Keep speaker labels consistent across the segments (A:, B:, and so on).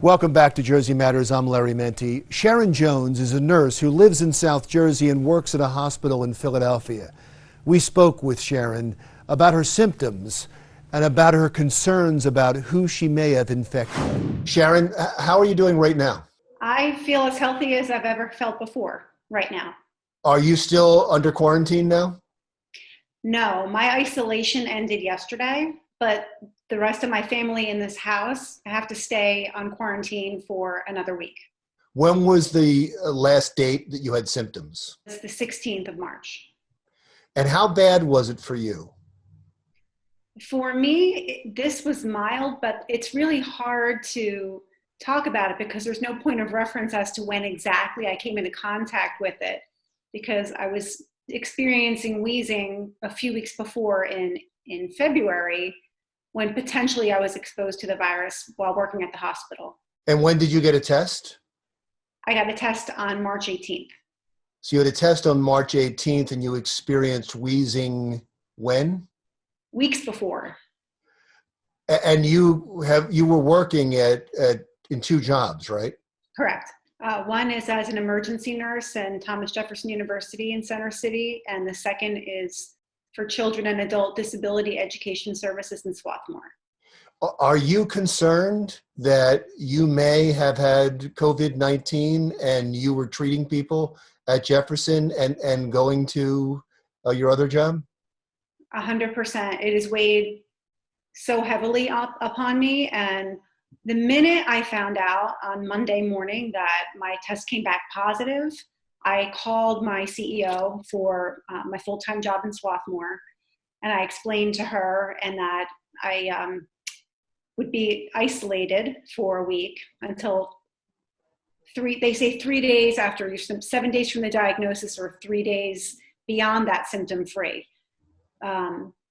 A: Welcome back to Jersey Matters. I'm Larry Mendte. Sharon Jones is a nurse who lives in South Jersey and works at a hospital in Philadelphia. We spoke with Sharon about her symptoms and about her concerns about who she may have infected. Sharon, how are you doing right now?
B: I feel as healthy as I've ever felt before right now.
A: Are you still under quarantine now?
B: No, my isolation ended yesterday, but the rest of my family in this house have to stay on quarantine for another week.
A: When was the last date that you had symptoms?
B: It's the 16th of March.
A: And how bad was it for you?
B: For me, this was mild, but it's really hard to talk about it because there's no point of reference as to when exactly I came into contact with it, because I was experiencing wheezing a few weeks before in February, when potentially I was exposed to the virus while working at the hospital.
A: And when did you get a test?
B: I got a test on March 18th.
A: So you had a test on March 18th and you experienced wheezing when?
B: Weeks before.
A: And you were working in two jobs, right?
B: Correct. One is as an emergency nurse in Thomas Jefferson University in Center City, and the second is for children and adult disability education services in Swarthmore.
A: Are you concerned that you may have had COVID-19 and you were treating people at Jefferson and going to your other job?
B: 100%. It is weighed so heavily upon me. And the minute I found out on Monday morning that my test came back positive, I called my CEO for my full-time job in Swarthmore, and I explained to her and that I would be isolated for a week until they say 3 days after, 7 days from the diagnosis or 3 days beyond that symptom-free.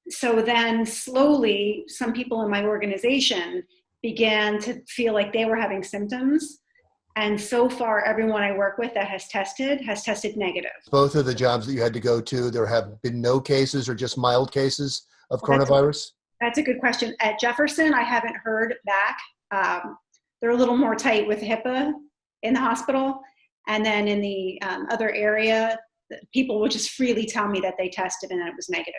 B: So then slowly, some people in my organization began to feel like they were having symptoms. And so far, everyone I work with that has tested negative.
A: Both of the jobs that you had to go to, there have been no cases or just mild cases of coronavirus?
B: That's a good question. At Jefferson, I haven't heard back. They're a little more tight with HIPAA in the hospital. And then in the other area, people will just freely tell me that they tested and it was negative.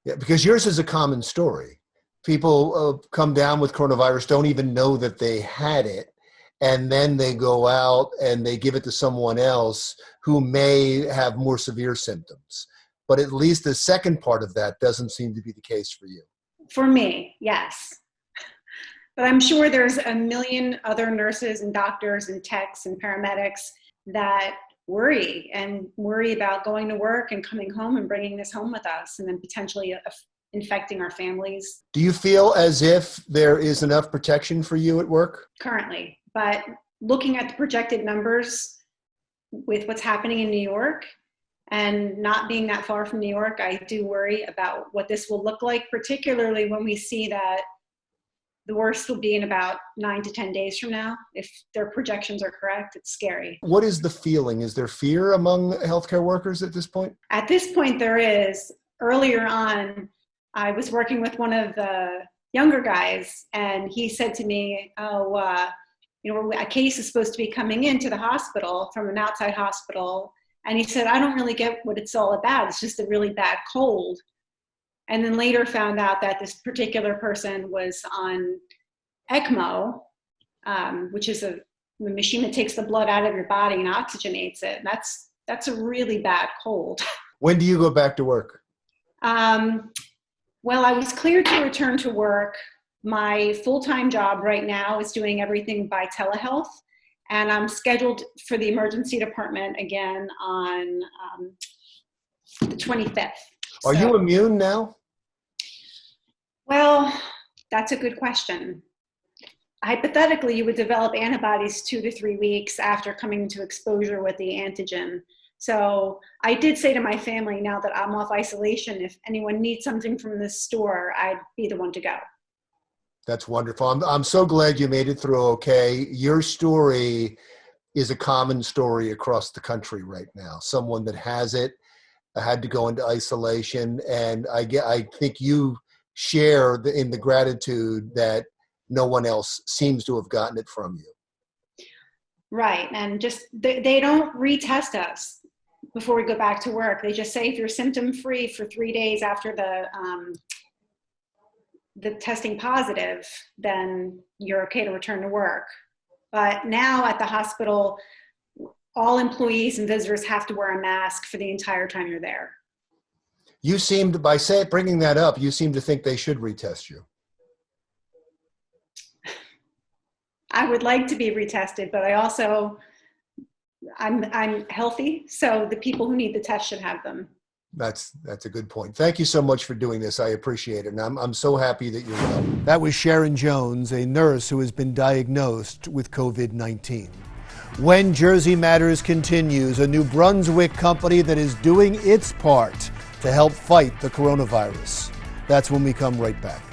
A: Yeah, because yours is a common story. People come down with coronavirus, don't even know that they had it. And then they go out and they give it to someone else who may have more severe symptoms. But at least the second part of that doesn't seem to be the case for you.
B: For me, yes. But I'm sure there's a million other nurses and doctors and techs and paramedics that worry about going to work and coming home and bringing this home with us and then potentially infecting our families.
A: Do you feel as if there is enough protection for you at work?
B: Currently. But looking at the projected numbers with what's happening in New York and not being that far from New York, I do worry about what this will look like, particularly when we see that the worst will be in about 9 to 10 days from now. If their projections are correct, it's scary.
A: What is the feeling? Is there fear among healthcare workers at this point?
B: At this point, there is. Earlier on, I was working with one of the younger guys, and he said to me, a case is supposed to be coming into the hospital from an outside hospital. And he said, I don't really get what it's all about. It's just a really bad cold. And then later found out that this particular person was on ECMO, which is a machine that takes the blood out of your body and oxygenates it. And that's a really bad cold.
A: When do you go back to work?
B: Well, I was cleared to return to work. My full-time job right now is doing everything by telehealth, and I'm scheduled for the emergency department again on the 25th.
A: Are you immune now?
B: Well, that's a good question. Hypothetically, you would develop antibodies 2 to 3 weeks after coming into exposure with the antigen. So I did say to my family, now that I'm off isolation, if anyone needs something from this store, I'd be the one to go.
A: That's wonderful. I'm so glad you made it through okay. Your story is a common story across the country right now. Someone that has it had to go into isolation, and I think you share in the gratitude that no one else seems to have gotten it from you.
B: Right. And just they don't retest us before we go back to work. They just say if you're symptom free for 3 days after the testing positive, then you're okay to return to work. But now at the hospital, all employees and visitors have to wear a mask for the entire time you're there.
A: You seemed, by bringing that up, you seem to think they should retest you.
B: I would like to be retested, but I'm healthy, so the people who need the test should have them.
A: That's a good point. Thank you so much for doing this. I appreciate it. And I'm so happy that you're well. That was Sharon Jones, a nurse who has been diagnosed with COVID-19. When Jersey Matters continues, a New Brunswick company that is doing its part to help fight the coronavirus. That's when we come right back.